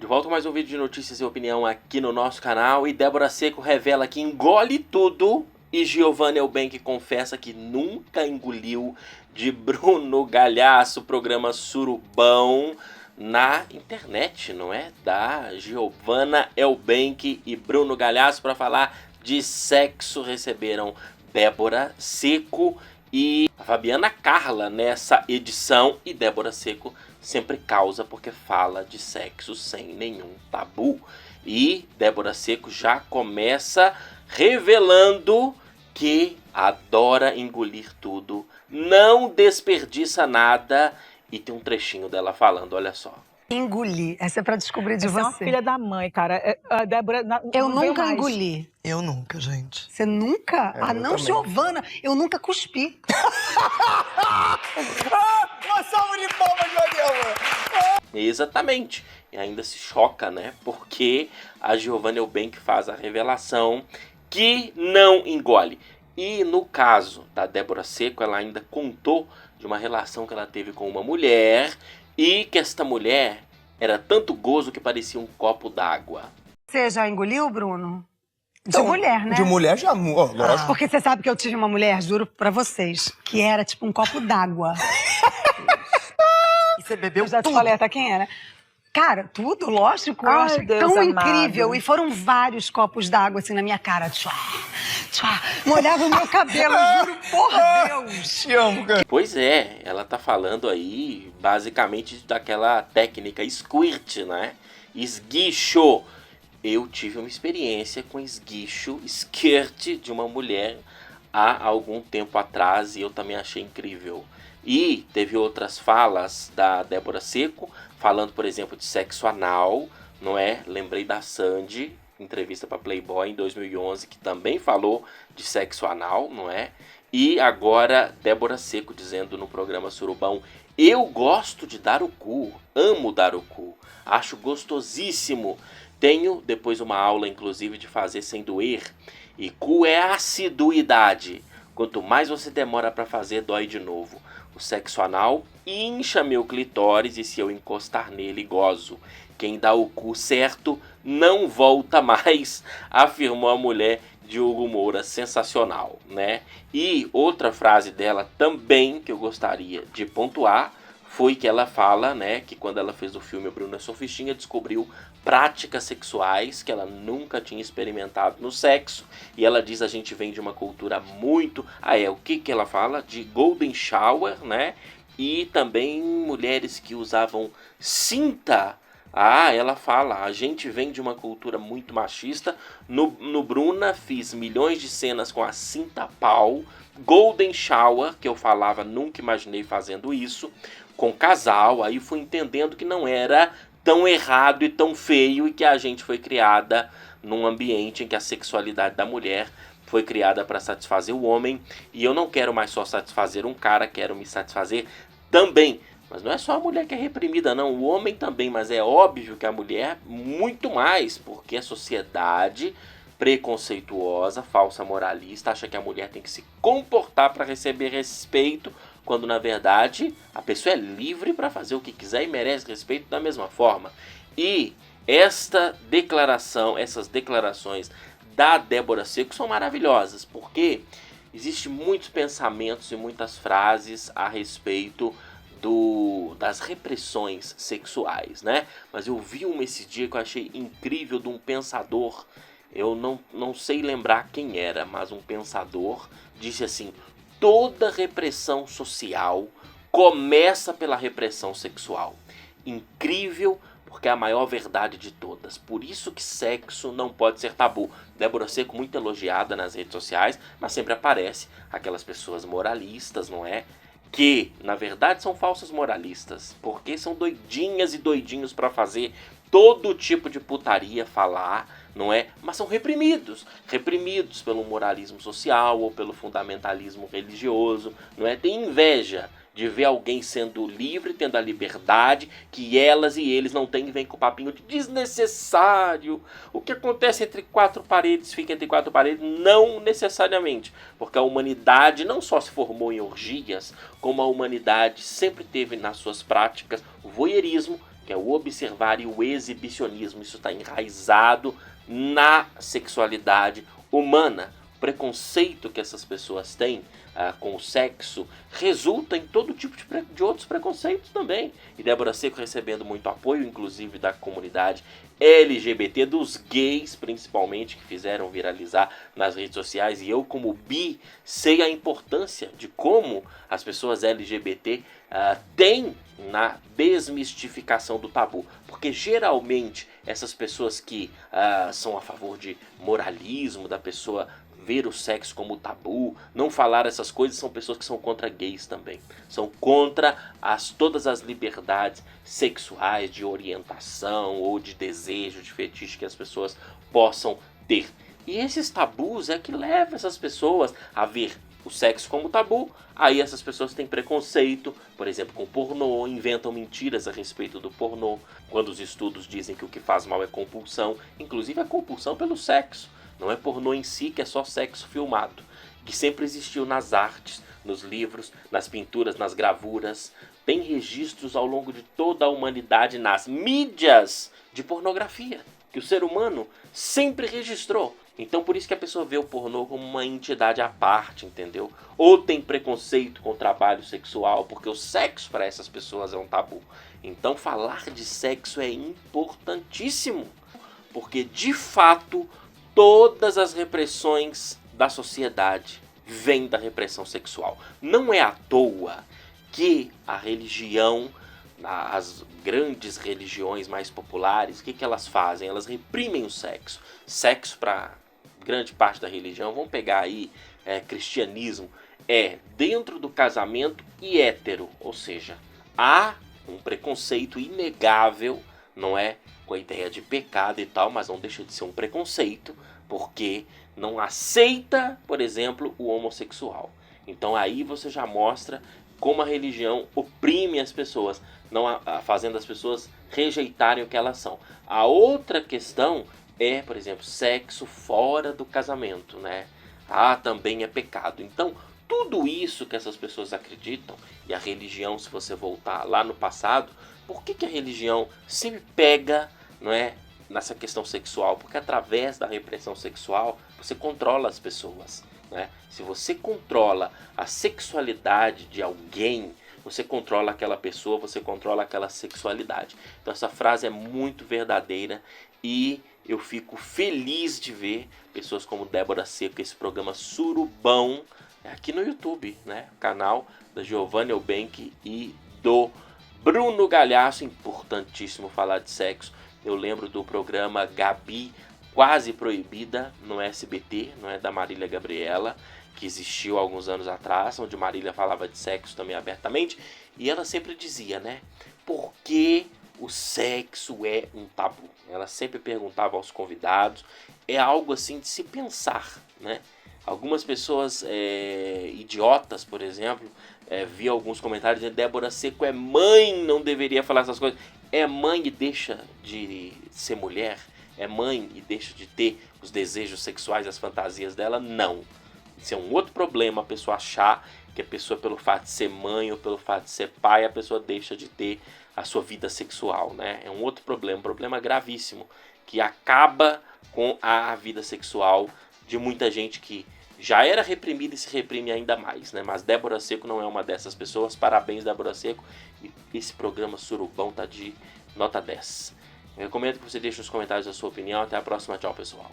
De volta com mais um vídeo de notícias e opinião aqui no nosso canal. E Débora Seco revela que engole tudo. E Giovanna Eubank confessa que nunca engoliu de Bruno Galhaço, programa Surubão, na internet, não é? Da Giovanna Eubank e Bruno Galhaço para falar de sexo. Receberam Débora Seco e a Fabiana Carla nessa edição. E Débora Seco sempre causa porque fala de sexo sem nenhum tabu. E Débora Seco já começa revelando que adora engolir tudo, não desperdiça nada. E tem um trechinho dela falando, olha só. Engolir, essa é pra descobrir de Essa você. é uma filha da mãe, cara. A Débora Eu não veio nunca mais. engoli. Eu nunca, gente. Você nunca? Eu Não, também. Giovana, eu nunca cuspi. Uma salva de palmas, Joanel! Exatamente. E ainda se choca, né? Porque a Giovanna Eubank faz a revelação que não engole. E no caso da Débora Seco, ela ainda contou de uma relação que ela teve com uma mulher e que esta mulher era tanto gozo que parecia um copo d'água. Você já engoliu, Bruno? De mulher, né? De mulher já, lógico. Porque você sabe que eu tive uma mulher, juro pra vocês, que era tipo um copo d'água. E você bebeu Eu já te tudo. falei até quem era. Cara, tudo, lógico. Eu Ai, acho Deus tão amado. incrível. E foram vários copos d'água assim na minha cara. Tchua, tchua. Molhava o meu cabelo, juro por Deus. Te amo, cara. Pois é, ela tá falando aí basicamente daquela técnica squirt, né? Esguicho. Eu tive uma experiência com esguicho, skirt de uma mulher há algum tempo atrás e eu também achei incrível. E teve outras falas da Débora Seco, falando, por exemplo, de sexo anal, não é? Lembrei da Sandy, entrevista para Playboy em 2011, que também falou de sexo anal, não é? E agora Débora Seco dizendo no programa Surubão: eu gosto de dar o cu, amo dar o cu, acho gostosíssimo. Tenho depois uma aula, inclusive, de fazer sem doer. E cu é assiduidade. Quanto mais você demora para fazer, dói de novo. O sexo anal incha meu clitóris e se eu encostar nele, gozo. Quem dá o cu certo não volta mais, afirmou a mulher de Hugo Moura. Sensacional, né? E outra frase dela também que eu gostaria de pontuar foi que ela fala, né, que quando ela fez o filme Bruna Surfistinha, descobriu práticas sexuais que ela nunca tinha experimentado no sexo. E ela diz: a gente vem de uma cultura muito... o que ela fala? De golden shower, né? E também mulheres que usavam cinta. Ela fala: a gente vem de uma cultura muito machista. No Bruna fiz milhões de cenas com a cinta pau. Golden shower, que eu falava, nunca imaginei fazendo isso. Com casal, aí fui entendendo que não era tão errado e tão feio e que a gente foi criada num ambiente em que a sexualidade da mulher foi criada para satisfazer o homem. E eu não quero mais só satisfazer um cara, quero me satisfazer também. Mas não é só a mulher que é reprimida, não. O homem também, mas é óbvio que a mulher muito mais, porque a sociedade preconceituosa, falsa moralista, acha que a mulher tem que se comportar para receber respeito, quando na verdade a pessoa é livre para fazer o que quiser e merece respeito da mesma forma. E essas declarações da Débora Seco são maravilhosas, porque existem muitos pensamentos e muitas frases a respeito das repressões sexuais, né? Mas eu vi uma esse dia que eu achei incrível, de um pensador, eu não sei lembrar quem era, mas um pensador disse assim: toda repressão social começa pela repressão sexual. Incrível, porque é a maior verdade de todas. Por isso que sexo não pode ser tabu. Débora Seco muito elogiada nas redes sociais, mas sempre aparece aquelas pessoas moralistas, não é? Que, na verdade, são falsas moralistas, porque são doidinhas e doidinhos para fazer todo tipo de putaria, falar, não é? Mas são reprimidos pelo moralismo social ou pelo fundamentalismo religioso, não é? Tem inveja de ver alguém sendo livre, tendo a liberdade que elas e eles não têm, e vem com o papinho de desnecessário. O que acontece entre quatro paredes fica entre quatro paredes, não necessariamente, porque a humanidade não só se formou em orgias, como a humanidade sempre teve nas suas práticas o voyeurismo, que é o observar, e o exibicionismo. Isso está enraizado na sexualidade humana. O preconceito que essas pessoas têm com o sexo resulta em todo tipo de outros preconceitos também. E Débora Seco recebendo muito apoio, inclusive da comunidade LGBT, dos gays principalmente, que fizeram viralizar nas redes sociais. E eu, como bi, sei a importância de como as pessoas LGBT têm na desmistificação do tabu. Porque geralmente essas pessoas que são a favor de moralismo, da pessoa ver o sexo como tabu, não falar essas coisas, são pessoas que são contra gays também. São contra todas as liberdades sexuais, de orientação ou de desejo, de fetiche que as pessoas possam ter. E esses tabus é que levam essas pessoas a ver o sexo como tabu. Aí essas pessoas têm preconceito, por exemplo, com pornô, inventam mentiras a respeito do pornô, quando os estudos dizem que o que faz mal é compulsão, inclusive a compulsão pelo sexo. Não é pornô em si, que é só sexo filmado, que sempre existiu nas artes, nos livros, nas pinturas, nas gravuras. Tem registros ao longo de toda a humanidade nas mídias de pornografia, que o ser humano sempre registrou. Então por isso que a pessoa vê o pornô como uma entidade à parte, entendeu? Ou tem preconceito com o trabalho sexual, porque o sexo para essas pessoas é um tabu. Então falar de sexo é importantíssimo, porque de fato todas as repressões da sociedade vêm da repressão sexual. Não é à toa que a religião, as grandes religiões mais populares, o que elas fazem? Elas reprimem o sexo. Sexo, para grande parte da religião, vamos pegar aí cristianismo, é dentro do casamento e hétero. Ou seja, há um preconceito inegável, não é? Com a ideia de pecado e tal, mas não deixa de ser um preconceito, porque não aceita, por exemplo, o homossexual. Então aí você já mostra como a religião oprime as pessoas, não fazendo as pessoas rejeitarem o que elas são. A outra questão é, por exemplo, sexo fora do casamento, né? Também é pecado. Então, tudo isso que essas pessoas acreditam, e a religião, se você voltar lá no passado, por que a religião sempre pega, não é, nessa questão sexual? Porque através da repressão sexual você controla as pessoas, né? Se você controla a sexualidade de alguém, você controla aquela pessoa, você controla aquela sexualidade. Então essa frase é muito verdadeira e eu fico feliz de ver pessoas como Débora Seco, esse programa Surubão, aqui no YouTube, né? O canal da Giovanna Eubank e do Bruno Galhaço. Importantíssimo falar de sexo. Eu lembro do programa Gabi Quase Proibida no SBT, não é, da Marília Gabriela, que existiu há alguns anos atrás, onde Marília falava de sexo também abertamente, e ela sempre dizia, né, por que o sexo é um tabu? Ela sempre perguntava aos convidados, é algo assim de se pensar, né? Algumas pessoas idiotas, por exemplo, vi alguns comentários dizendo Débora Seco é mãe, não deveria falar essas coisas. É mãe e deixa de ser mulher? É mãe e deixa de ter os desejos sexuais, as fantasias dela? Não. Isso é um outro problema, a pessoa achar que a pessoa, pelo fato de ser mãe ou pelo fato de ser pai, a pessoa deixa de ter a sua vida sexual, né? É um outro problema, um problema gravíssimo, que acaba com a vida sexual de muita gente que já era reprimida e se reprime ainda mais, né? Mas Débora Seco não é uma dessas pessoas. Parabéns, Débora Seco. E esse programa Surubão tá de nota 10. Eu recomendo que você deixe nos comentários a sua opinião. Até a próxima. Tchau, pessoal.